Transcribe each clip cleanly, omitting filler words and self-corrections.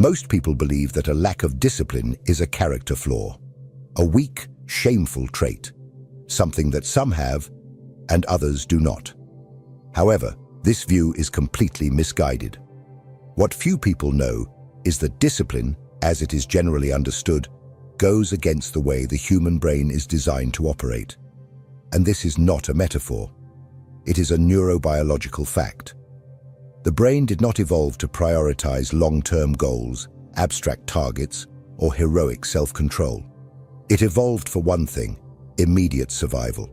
Most people believe that a lack of discipline is a character flaw, a weak, shameful trait, something that some have and others do not. However, this view is completely misguided. What few people know is that discipline, as it is generally understood, goes against the way the human brain is designed to operate. And this is not a metaphor. It is a neurobiological fact. The brain did not evolve to prioritize long-term goals, abstract targets, or heroic self-control. It evolved for one thing: immediate survival.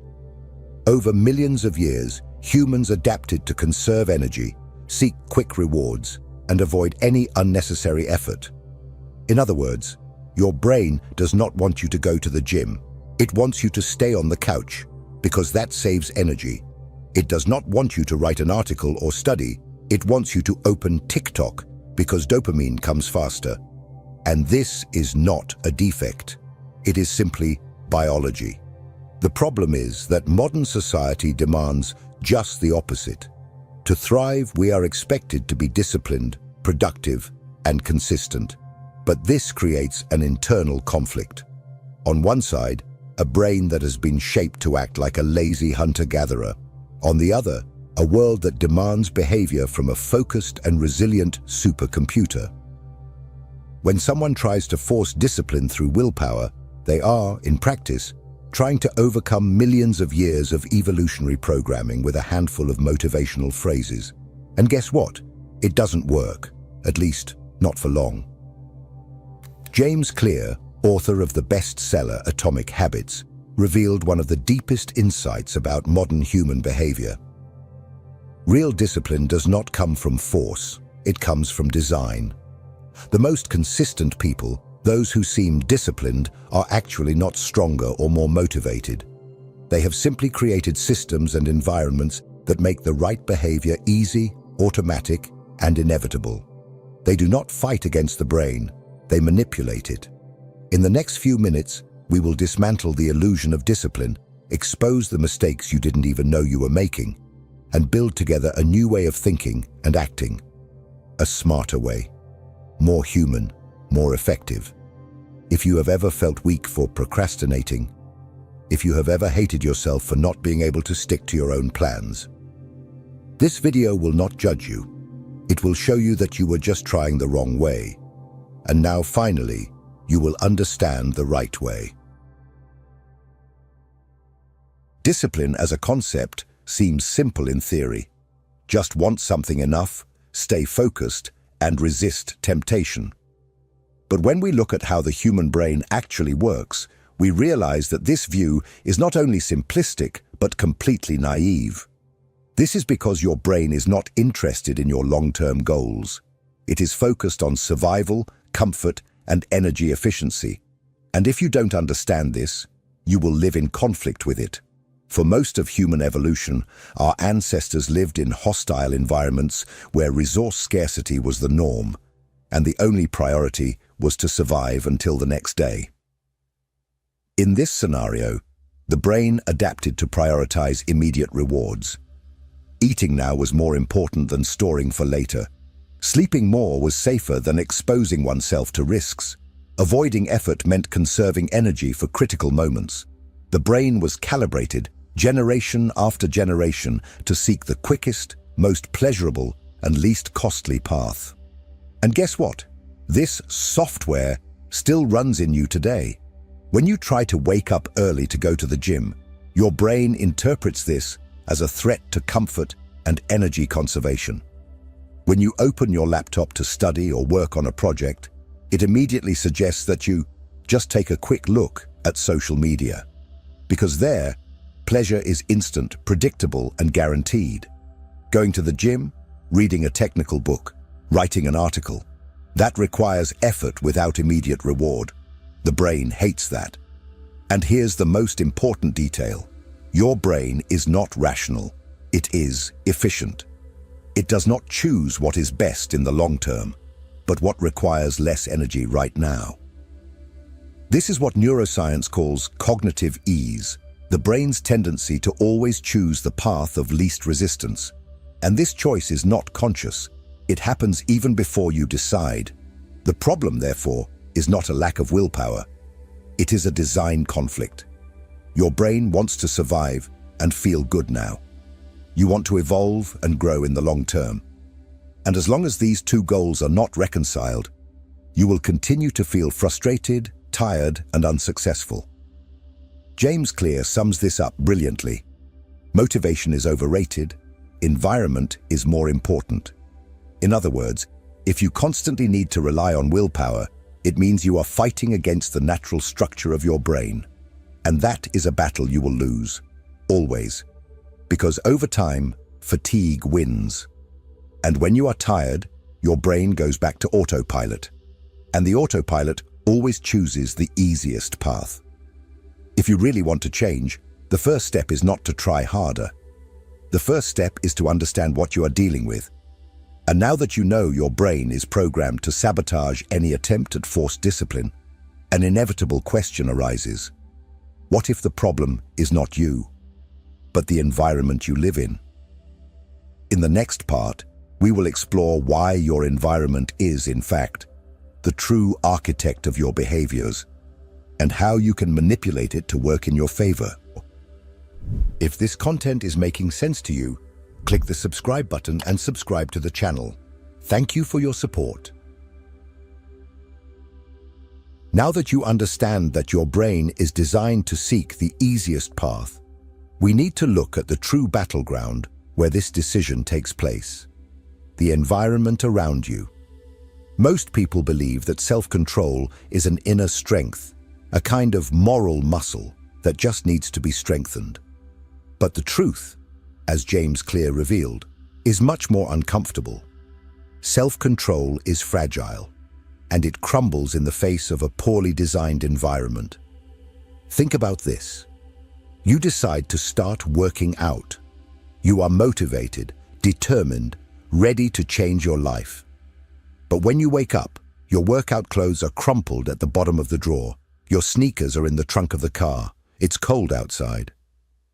Over millions of years, humans adapted to conserve energy, seek quick rewards, and avoid any unnecessary effort. In other words, your brain does not want you to go to the gym. It wants you to stay on the couch, because that saves energy. It does not want you to write an article or study. It wants you to open TikTok, because dopamine comes faster. And this is not a defect. It is simply biology. The problem is that modern society demands just the opposite. To thrive, we are expected to be disciplined, productive, and consistent. But this creates an internal conflict. On one side, a brain that has been shaped to act like a lazy hunter-gatherer. On the other, a world that demands behavior from a focused and resilient supercomputer. When someone tries to force discipline through willpower, they are, in practice, trying to overcome millions of years of evolutionary programming with a handful of motivational phrases. And guess what? It doesn't work, at least not for long. James Clear, author of the bestseller Atomic Habits, revealed one of the deepest insights about modern human behavior. Real discipline does not come from force, it comes from design. The most consistent people, those who seem disciplined, are actually not stronger or more motivated. They have simply created systems and environments that make the right behavior easy, automatic, and inevitable. They do not fight against the brain, they manipulate it. In the next few minutes, we will dismantle the illusion of discipline, expose the mistakes you didn't even know you were making, and build together a new way of thinking and acting. A smarter way. More human, more effective. If you have ever felt weak for procrastinating, if you have ever hated yourself for not being able to stick to your own plans, this video will not judge you. It will show you that you were just trying the wrong way. And now finally, you will understand the right way. Discipline as a concept seems simple in theory. Just want something enough, stay focused, and resist temptation. But when we look at how the human brain actually works, we realize that this view is not only simplistic, but completely naive. This is because your brain is not interested in your long-term goals. It is focused on survival, comfort, and energy efficiency. And if you don't understand this, you will live in conflict with it. For most of human evolution, our ancestors lived in hostile environments where resource scarcity was the norm, and the only priority was to survive until the next day. In this scenario, the brain adapted to prioritize immediate rewards. Eating now was more important than storing for later. Sleeping more was safer than exposing oneself to risks. Avoiding effort meant conserving energy for critical moments. The brain was calibrated, generation after generation, to seek the quickest, most pleasurable, and least costly path. And guess what? This software still runs in you today. When you try to wake up early to go to the gym, your brain interprets this as a threat to comfort and energy conservation. When you open your laptop to study or work on a project, it immediately suggests that you just take a quick look at social media. Because there, pleasure is instant, predictable, and guaranteed. Going to the gym, reading a technical book, writing an article, that requires effort without immediate reward. The brain hates that. And here's the most important detail. Your brain is not rational. It is efficient. It does not choose what is best in the long term, but what requires less energy right now. This is what neuroscience calls cognitive ease, the brain's tendency to always choose the path of least resistance. And this choice is not conscious. It happens even before you decide. The problem, therefore, is not a lack of willpower. It is a design conflict. Your brain wants to survive and feel good now. You want to evolve and grow in the long term. And as long as these two goals are not reconciled, you will continue to feel frustrated, tired, and unsuccessful. James Clear sums this up brilliantly. Motivation is overrated, environment is more important. In other words, if you constantly need to rely on willpower, it means you are fighting against the natural structure of your brain. And that is a battle you will lose, always. Because over time, fatigue wins. And when you are tired, your brain goes back to autopilot. And the autopilot always chooses the easiest path. If you really want to change, the first step is not to try harder. The first step is to understand what you are dealing with. And now that you know your brain is programmed to sabotage any attempt at forced discipline, an inevitable question arises. What if the problem is not you, but the environment you live in? In the next part, we will explore why your environment is, in fact, the true architect of your behaviors, and how you can manipulate it to work in your favor. If this content is making sense to you, click the subscribe button and subscribe to the channel. Thank you for your support. Now that you understand that your brain is designed to seek the easiest path, we need to look at the true battleground where this decision takes place: the environment around you. Most people believe that self-control is an inner strength, a kind of moral muscle that just needs to be strengthened. But the truth, as James Clear revealed, is much more uncomfortable. Self-control is fragile, and it crumbles in the face of a poorly designed environment. Think about this. You decide to start working out. You are motivated, determined, ready to change your life. But when you wake up, your workout clothes are crumpled at the bottom of the drawer. Your sneakers are in the trunk of the car. It's cold outside.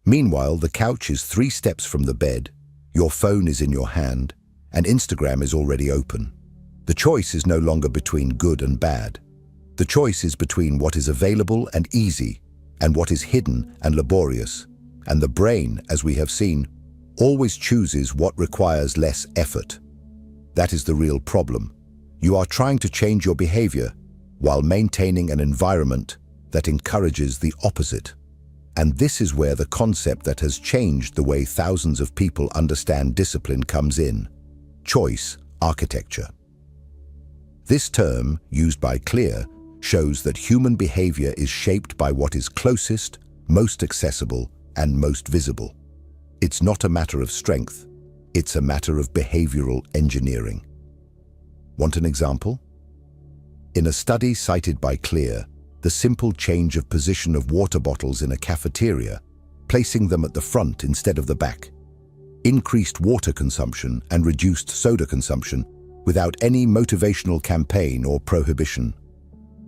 Meanwhile, the couch is 3 steps from the bed, your phone is in your hand, and Instagram is already open. The choice is no longer between good and bad. The choice is between what is available and easy, and what is hidden and laborious. And the brain, as we have seen, always chooses what requires less effort. That is the real problem. You are trying to change your behavior while maintaining an environment that encourages the opposite. And this is where the concept that has changed the way thousands of people understand discipline comes in: choice architecture. This term, used by Clear, shows that human behavior is shaped by what is closest, most accessible, and most visible. It's not a matter of strength, it's a matter of behavioral engineering. Want an example? In a study cited by Clear, the simple change of position of water bottles in a cafeteria, placing them at the front instead of the back, increased water consumption and reduced soda consumption without any motivational campaign or prohibition.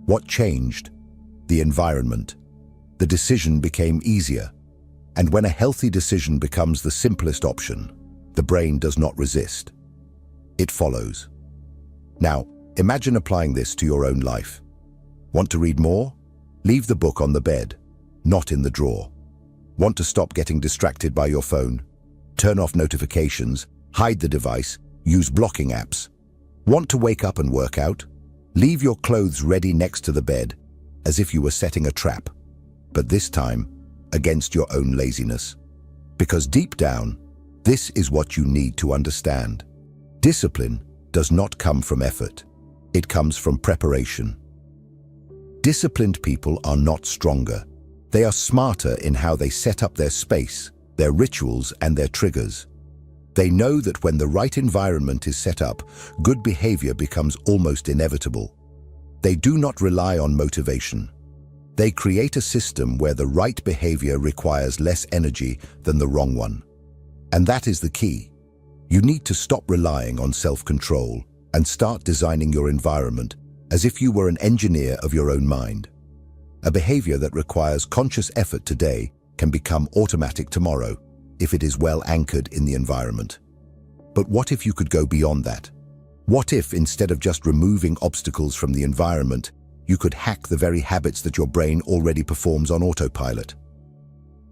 What changed? The environment. The decision became easier. And when a healthy decision becomes the simplest option, the brain does not resist. It follows. Now, imagine applying this to your own life. Want to read more? Leave the book on the bed, not in the drawer. Want to stop getting distracted by your phone? Turn off notifications, hide the device, use blocking apps. Want to wake up and work out? Leave your clothes ready next to the bed, as if you were setting a trap. But this time, against your own laziness. Because deep down, this is what you need to understand. Discipline does not come from effort. It comes from preparation. Disciplined people are not stronger. They are smarter in how they set up their space, their rituals, and their triggers. They know that when the right environment is set up, good behavior becomes almost inevitable. They do not rely on motivation. They create a system where the right behavior requires less energy than the wrong one. And that is the key. You need to stop relying on self-control and start designing your environment as if you were an engineer of your own mind. A behavior that requires conscious effort today can become automatic tomorrow if it is well anchored in the environment. But what if you could go beyond that? What if, instead of just removing obstacles from the environment, you could hack the very habits that your brain already performs on autopilot?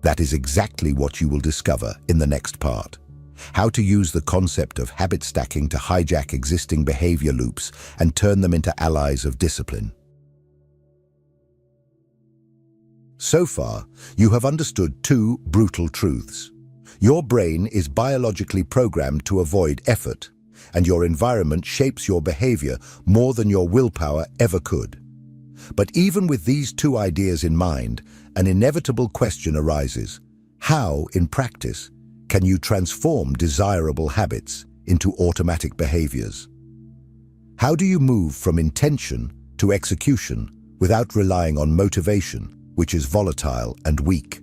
That is exactly what you will discover in the next part. How to use the concept of habit stacking to hijack existing behavior loops and turn them into allies of discipline. So far, you have understood two brutal truths. Your brain is biologically programmed to avoid effort, and your environment shapes your behavior more than your willpower ever could. But even with these two ideas in mind, an inevitable question arises. How, in practice, can you transform desirable habits into automatic behaviors? How do you move from intention to execution without relying on motivation, which is volatile and weak?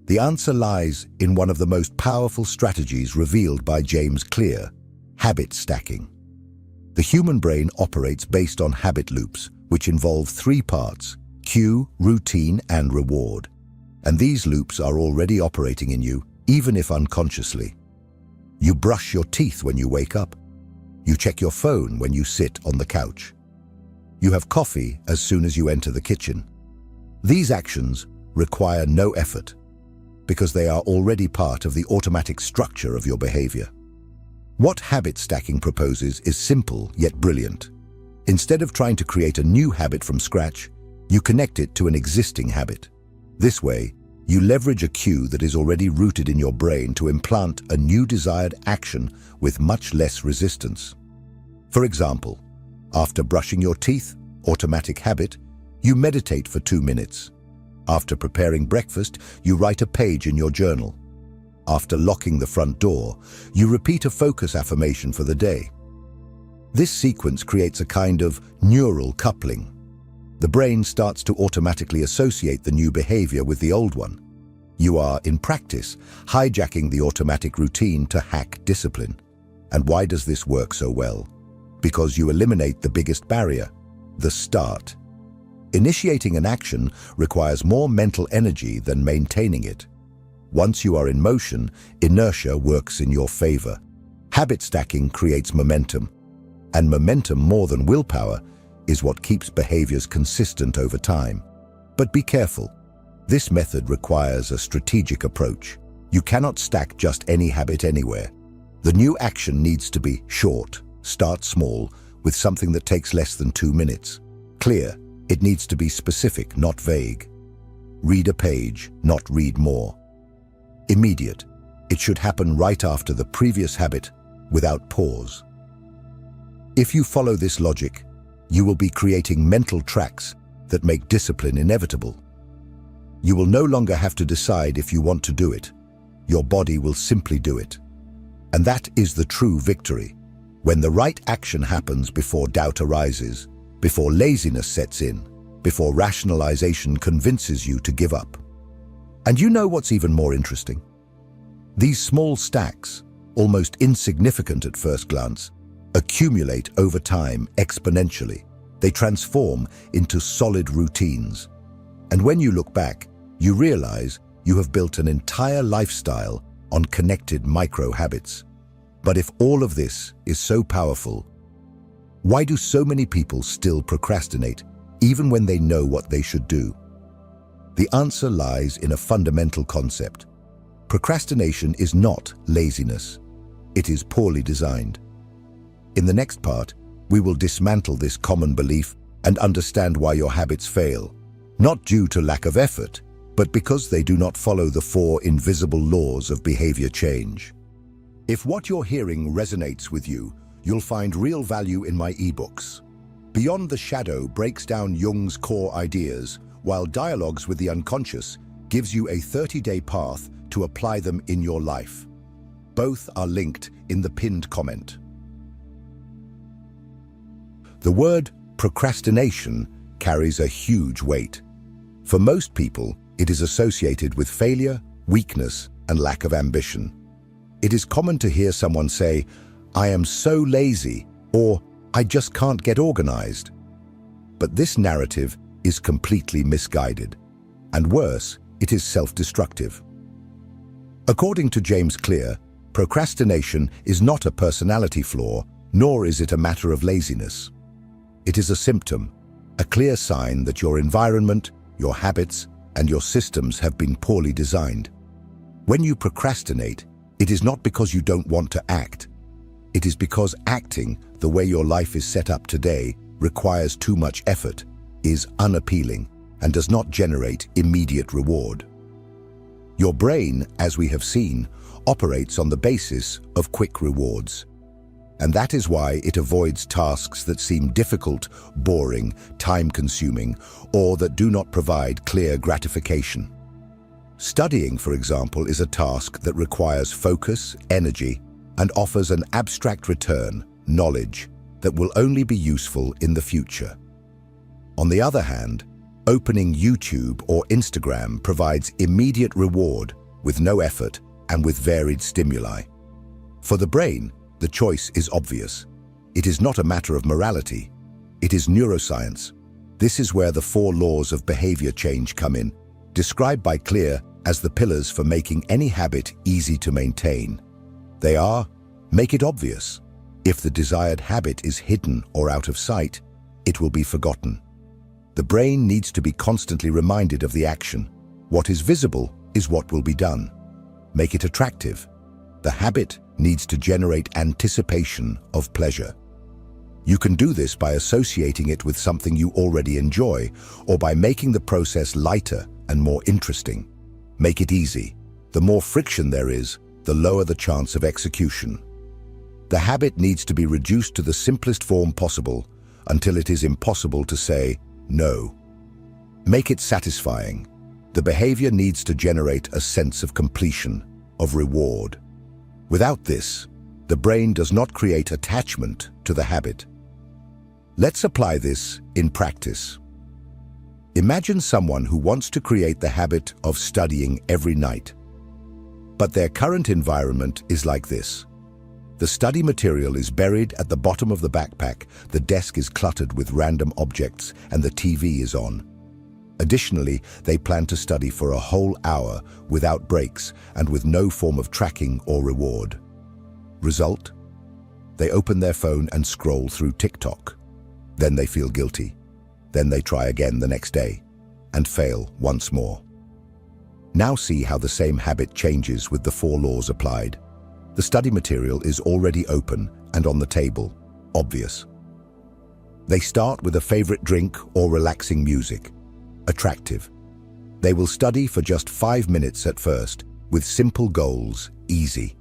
The answer lies in one of the most powerful strategies revealed by James Clear: habit stacking. The human brain operates based on habit loops, which involve three parts: cue, routine, and reward. And these loops are already operating in you, even if unconsciously. You brush your teeth when you wake up. You check your phone when you sit on the couch. You have coffee as soon as you enter the kitchen. These actions require no effort, because they are already part of the automatic structure of your behavior. What habit stacking proposes is simple yet brilliant. Instead of trying to create a new habit from scratch, you connect it to an existing habit. This way, you leverage a cue that is already rooted in your brain to implant a new desired action with much less resistance. For example, after brushing your teeth, automatic habit, you meditate for 2 minutes. After preparing breakfast, you write a page in your journal. After locking the front door, you repeat a focus affirmation for the day. This sequence creates a kind of neural coupling. The brain starts to automatically associate the new behavior with the old one. You are, in practice, hijacking the automatic routine to hack discipline. And why does this work so well? Because you eliminate the biggest barrier: the start. Initiating an action requires more mental energy than maintaining it. Once you are in motion, inertia works in your favor. Habit stacking creates momentum, and momentum, more than willpower, is what keeps behaviors consistent over time. But be careful. This method requires a strategic approach. You cannot stack just any habit anywhere. The new action needs to be short, start small, with something that takes less than 2 minutes. Clear, it needs to be specific, not vague. Read a page, not read more. Immediate, it should happen right after the previous habit, without pause. If you follow this logic, you will be creating mental tracks that make discipline inevitable. You will no longer have to decide if you want to do it. Your body will simply do it. And that is the true victory. When the right action happens before doubt arises, before laziness sets in, before rationalization convinces you to give up. And you know what's even more interesting? These small stacks, almost insignificant at first glance, accumulate over time exponentially. They transform into solid routines. And when you look back, you realize you have built an entire lifestyle on connected micro-habits. But if all of this is so powerful, why do so many people still procrastinate, even when they know what they should do? The answer lies in a fundamental concept. Procrastination is not laziness. It is poorly designed. In the next part, we will dismantle this common belief and understand why your habits fail, not due to lack of effort, but because they do not follow the 4 invisible laws of behavior change. If what you're hearing resonates with you, you'll find real value in my ebooks. Beyond the Shadow breaks down Jung's core ideas, while Dialogues with the Unconscious gives you a 30-day path to apply them in your life. Both are linked in the pinned comment. The word procrastination carries a huge weight. For most people, it is associated with failure, weakness, and lack of ambition. It is common to hear someone say, "I am so lazy," or "I just can't get organized." But this narrative is completely misguided. And worse, it is self-destructive. According to James Clear, procrastination is not a personality flaw, Nor is it a matter of laziness. It is a symptom, a clear sign that your environment, your habits, and your systems have been poorly designed. When you procrastinate, it is not because you don't want to act. It is because acting the way your life is set up today requires too much effort, is unappealing, and does not generate immediate reward. Your brain, as we have seen, operates on the basis of quick rewards. And that is why it avoids tasks that seem difficult, boring, time-consuming, or that do not provide clear gratification. Studying, for example, is a task that requires focus, energy, and offers an abstract return, knowledge, that will only be useful in the future. On the other hand, opening YouTube or Instagram provides immediate reward with no effort and with varied stimuli. For the brain, the choice is obvious. It is not a matter of morality. It is neuroscience. This is where the 4 laws of behavior change come in, described by Clear as the pillars for making any habit easy to maintain. They are: make it obvious. If the desired habit is hidden or out of sight, it will be forgotten. The brain needs to be constantly reminded of the action. What is visible is what will be done. Make it attractive. The habit needs to generate anticipation of pleasure. You can do this by associating it with something you already enjoy, or by making the process lighter and more interesting. Make it easy. The more friction there is, the lower the chance of execution. The habit needs to be reduced to the simplest form possible until it is impossible to say no. Make it satisfying. The behavior needs to generate a sense of completion, of reward. Without this, the brain does not create attachment to the habit. Let's apply this in practice. Imagine someone who wants to create the habit of studying every night. But their current environment is like this. The study material is buried at the bottom of the backpack, the desk is cluttered with random objects, and the TV is on. Additionally, they plan to study for a whole hour without breaks and with no form of tracking or reward. Result? They open their phone and scroll through TikTok. Then they feel guilty. Then they try again the next day and fail once more. Now see how the same habit changes with the 4 laws applied. The study material is already open and on the table, obvious. They start with a favorite drink or relaxing music. Attractive. They will study for just 5 minutes at first, with simple goals, easy.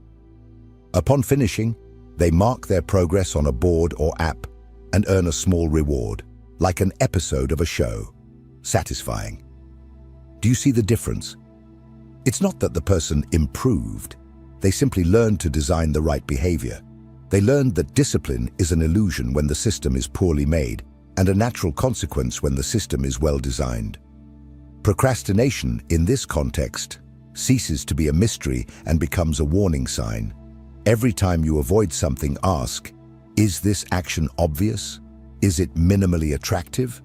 Upon finishing, they mark their progress on a board or app and earn a small reward, like an episode of a show. Satisfying. Do you see the difference? It's not that the person improved. They simply learned to design the right behavior. They learned that discipline is an illusion when the system is poorly made, and a natural consequence when the system is well designed. Procrastination, in this context, ceases to be a mystery and becomes a warning sign. Every time you avoid something, ask, is this action obvious? Is it minimally attractive?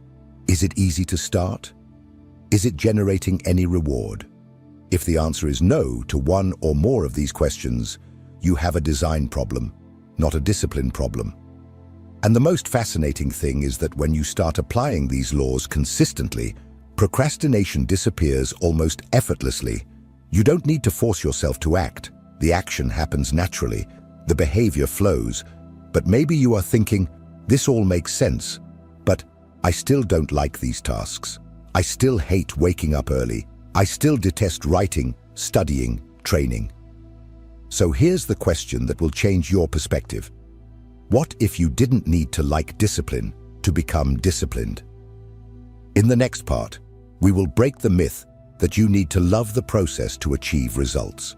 Is it easy to start? Is it generating any reward? If the answer is no to one or more of these questions, you have a design problem, not a discipline problem. And the most fascinating thing is that when you start applying these laws consistently, procrastination disappears almost effortlessly. You don't need to force yourself to act. The action happens naturally. The behavior flows. But maybe you are thinking, this all makes sense, but I still don't like these tasks. I still hate waking up early. I still detest writing, studying, training. So here's the question that will change your perspective. What if you didn't need to like discipline to become disciplined? In the next part, we will break the myth that you need to love the process to achieve results.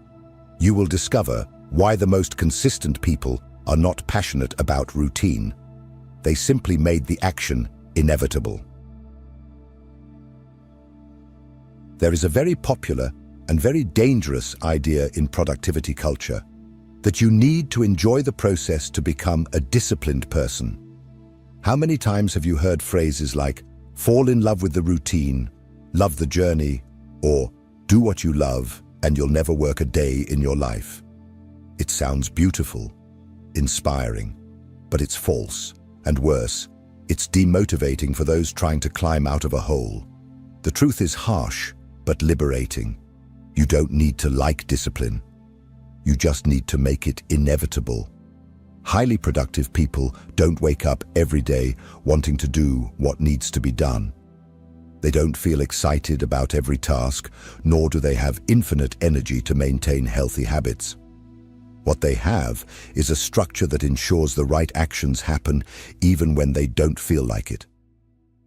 You will discover why the most consistent people are not passionate about routine. They simply made the action inevitable. There is a very popular and very dangerous idea in productivity culture that you need to enjoy the process to become a disciplined person. How many times have you heard phrases like, fall in love with the routine, love the journey, or do what you love and you'll never work a day in your life? It sounds beautiful, inspiring, but it's false. And worse, it's demotivating for those trying to climb out of a hole. The truth is harsh, but liberating. You don't need to like discipline. You just need to make it inevitable. Highly productive people don't wake up every day wanting to do what needs to be done. They don't feel excited about every task, nor do they have infinite energy to maintain healthy habits. What they have is a structure that ensures the right actions happen even when they don't feel like it.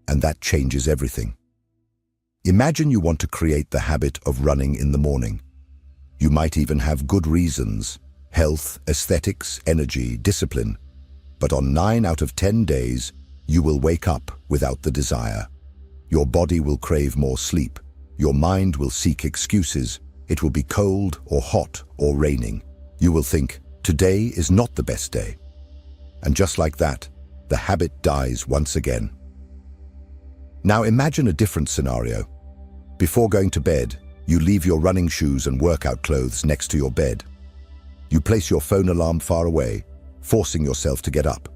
And that changes everything. Imagine you want to create the habit of running in the morning. You might even have good reasons: health, aesthetics, energy, discipline. But on 9 out of 10 days, you will wake up without the desire. Your body will crave more sleep. Your mind will seek excuses. It will be cold or hot or raining. You will think, today is not the best day. And just like that, the habit dies once again. Now imagine a different scenario. Before going to bed, you leave your running shoes and workout clothes next to your bed. You place your phone alarm far away, forcing yourself to get up.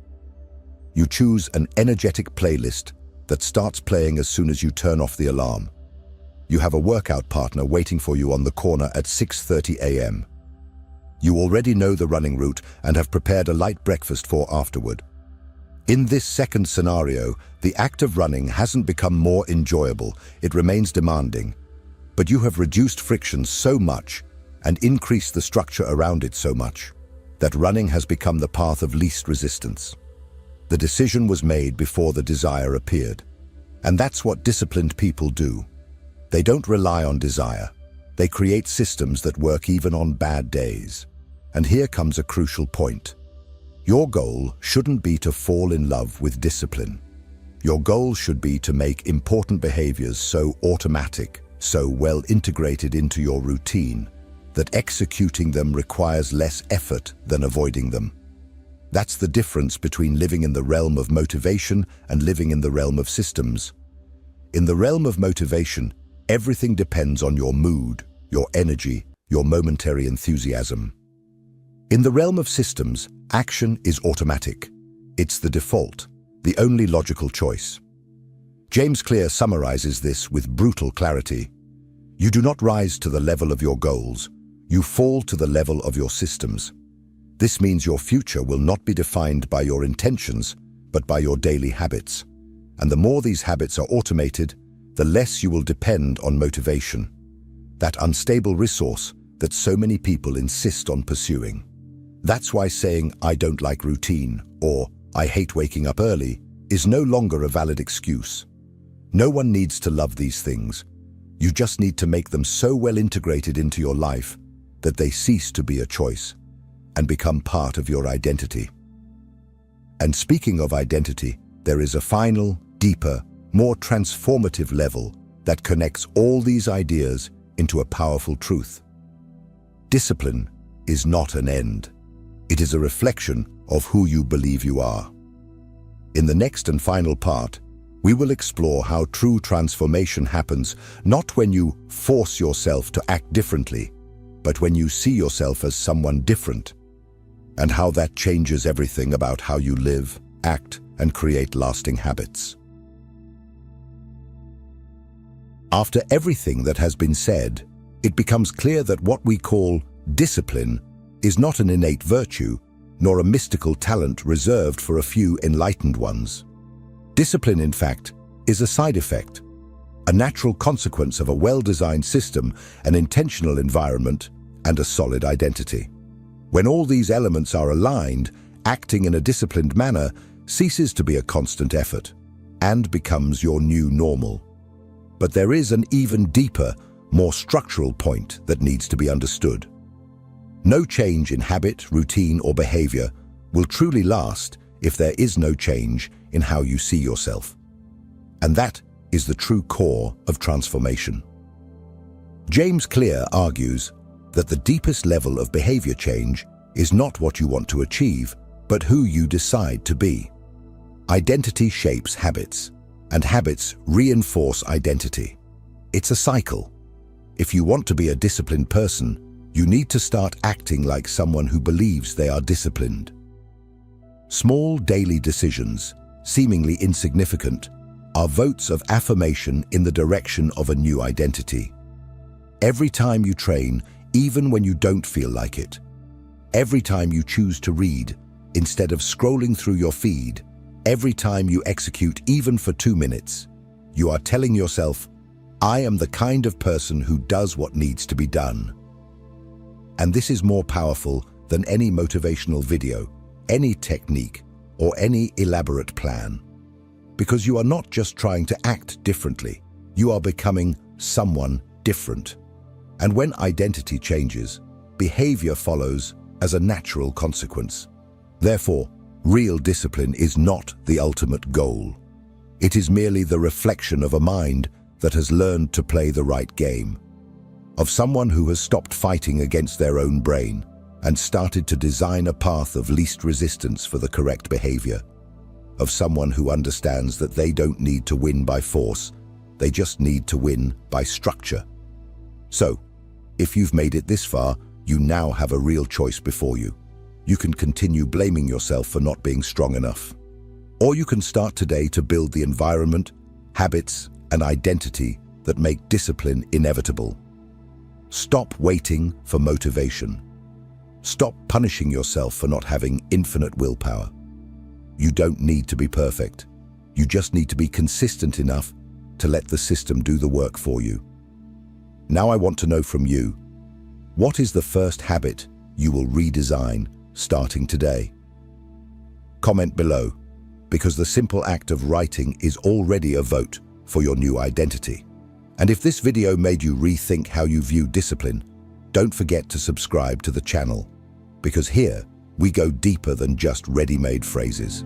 You choose an energetic playlist that starts playing as soon as you turn off the alarm. You have a workout partner waiting for you on the corner at 6:30 a.m. You already know the running route and have prepared a light breakfast for afterward. In this second scenario, the act of running hasn't become more enjoyable, it remains demanding. But you have reduced friction so much and increased the structure around it so much that running has become the path of least resistance. The decision was made before the desire appeared. And that's what disciplined people do. They don't rely on desire. They create systems that work even on bad days. And here comes a crucial point. Your goal shouldn't be to fall in love with discipline. Your goal should be to make important behaviors so automatic, so well integrated into your routine, that executing them requires less effort than avoiding them. That's the difference between living in the realm of motivation and living in the realm of systems. In the realm of motivation, everything depends on your mood, your energy, your momentary enthusiasm. In the realm of systems, action is automatic. It's the default, the only logical choice. James Clear summarizes this with brutal clarity. You do not rise to the level of your goals. You fall to the level of your systems. This means your future will not be defined by your intentions, but by your daily habits. And the more these habits are automated, the less you will depend on motivation, that unstable resource that so many people insist on pursuing. That's why saying, "I don't like routine," or "I hate waking up early," is no longer a valid excuse. No one needs to love these things. You just need to make them so well integrated into your life that they cease to be a choice and become part of your identity. And speaking of identity, there is a final, deeper, more transformative level that connects all these ideas into a powerful truth. Discipline is not an end. It is a reflection of who you believe you are. In the next and final part, we will explore how true transformation happens not when you force yourself to act differently, but when you see yourself as someone different, and how that changes everything about how you live, act, and create lasting habits. After everything that has been said, it becomes clear that what we call discipline is not an innate virtue, nor a mystical talent reserved for a few enlightened ones. Discipline, in fact, is a side effect, a natural consequence of a well-designed system, an intentional environment, and a solid identity. When all these elements are aligned, acting in a disciplined manner ceases to be a constant effort and becomes your new normal. But there is an even deeper, more structural point that needs to be understood. No change in habit, routine, or behavior will truly last if there is no change in how you see yourself. And that is the true core of transformation. James Clear argues that the deepest level of behavior change is not what you want to achieve, but who you decide to be. Identity shapes habits, and habits reinforce identity. It's a cycle. If you want to be a disciplined person, you need to start acting like someone who believes they are disciplined. Small daily decisions, seemingly insignificant, are votes of affirmation in the direction of a new identity. Every time you train, even when you don't feel like it, every time you choose to read instead of scrolling through your feed, every time you execute even for 2 minutes, you are telling yourself, I am the kind of person who does what needs to be done. And this is more powerful than any motivational video, any technique, or any elaborate plan. Because you are not just trying to act differently, you are becoming someone different. And when identity changes, behavior follows as a natural consequence. Therefore, real discipline is not the ultimate goal. It is merely the reflection of a mind that has learned to play the right game, of someone who has stopped fighting against their own brain and started to design a path of least resistance for the correct behavior, of someone who understands that they don't need to win by force, they just need to win by structure. So, if you've made it this far, you now have a real choice before you. You can continue blaming yourself for not being strong enough. Or you can start today to build the environment, habits, and identity that make discipline inevitable. Stop waiting for motivation. Stop punishing yourself for not having infinite willpower. You don't need to be perfect. You just need to be consistent enough to let the system do the work for you. Now I want to know from you, what is the first habit you will redesign starting today? Comment below, because the simple act of writing is already a vote for your new identity. And if this video made you rethink how you view discipline, don't forget to subscribe to the channel, because here we go deeper than just ready-made phrases.